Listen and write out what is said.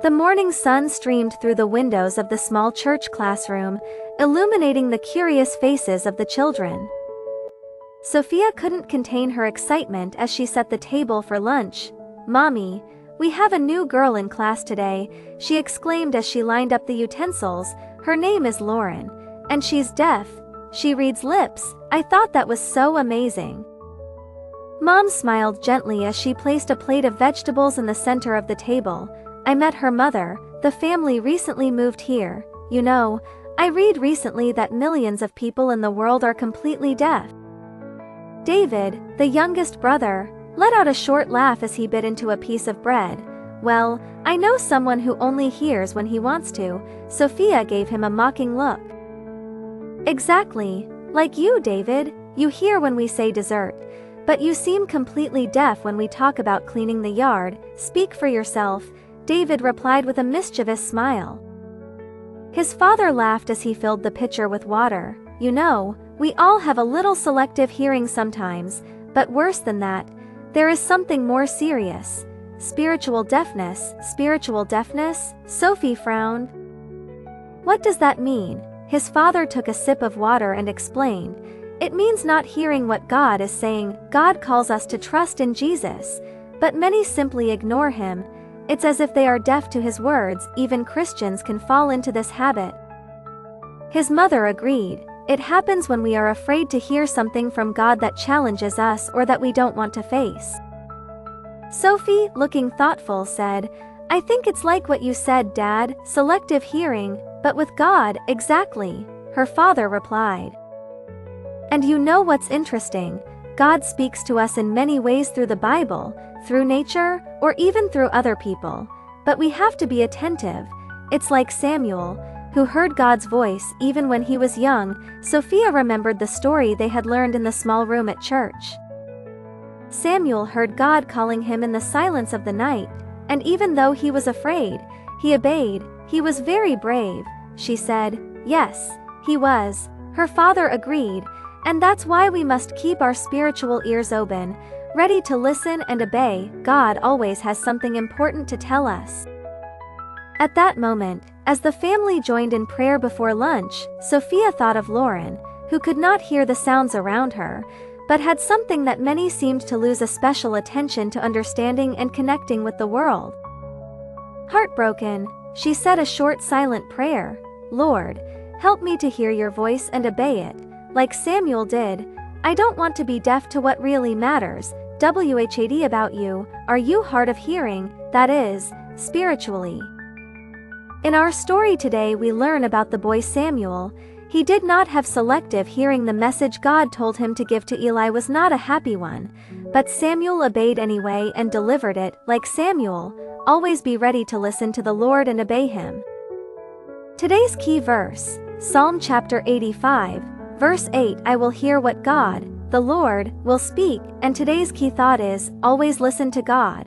The morning sun streamed through the windows of the small church classroom, illuminating the curious faces of the children. Sofia couldn't contain her excitement as she set the table for lunch. "Mommy, we have a new girl in class today," she exclaimed as she lined up the utensils. "Her name is Lauren, and she's deaf. She reads lips." I thought that was so amazing. Mom smiled gently as she placed a plate of vegetables in the center of the table. "I met her mother. The family recently moved here. You know, I read recently that millions of people in the world are completely deaf." David, the youngest brother, let out a short laugh as he bit into a piece of bread. "Well, I know someone who only hears when he wants to." Sofia gave him a mocking look. "Exactly. Like you, David. You hear when we say dessert, but you seem completely deaf when we talk about cleaning the yard." "Speak for yourself," David replied with a mischievous smile. His father laughed as he filled the pitcher with water. "You know, we all have a little selective hearing sometimes, but worse than that, there is something more serious. Spiritual deafness." "Spiritual deafness?" Sophie frowned. "What does that mean?" His father took a sip of water and explained. "It means not hearing what God is saying. God calls us to trust in Jesus, but many simply ignore him. It's as if they are deaf to his words." Even Christians can fall into this habit. His mother agreed. It happens when we are afraid to hear something from God that challenges us or that we don't want to face. Sophie, looking thoughtful, said, "I think it's like what you said, Dad, selective hearing, but with God." "Exactly," her father replied. "And you know what's interesting? God speaks to us in many ways through the Bible, through nature, or even through other people. But we have to be attentive. It's like Samuel, who heard God's voice even when he was young." Sofia remembered the story they had learned in the small room at church. Samuel heard God calling him in the silence of the night, and even though he was afraid, he obeyed. "He was very brave," she said. "Yes, he was," her father agreed, "and that's why we must keep our spiritual ears open, ready to listen and obey. God always has something important to tell us." At that moment, as the family joined in prayer before lunch, Sofia thought of Lauren, who could not hear the sounds around her, but had something that many seemed to lose a special attention to: understanding and connecting with the world. Heartbroken, she said a short silent prayer. "Lord, help me to hear your voice and obey it, like Samuel did. I don't want to be deaf to what really matters." WHAD about you, are you hard of hearing, that is, spiritually? In our story today we learn about the boy Samuel. He did not have selective hearing. The message God told him to give to Eli was not a happy one, but Samuel obeyed anyway and delivered it. Like Samuel, always be ready to listen to the Lord and obey him. Today's key verse, Psalm chapter 85, verse 8. I will hear what God, the Lord, will speak. And today's key thought is, always listen to God.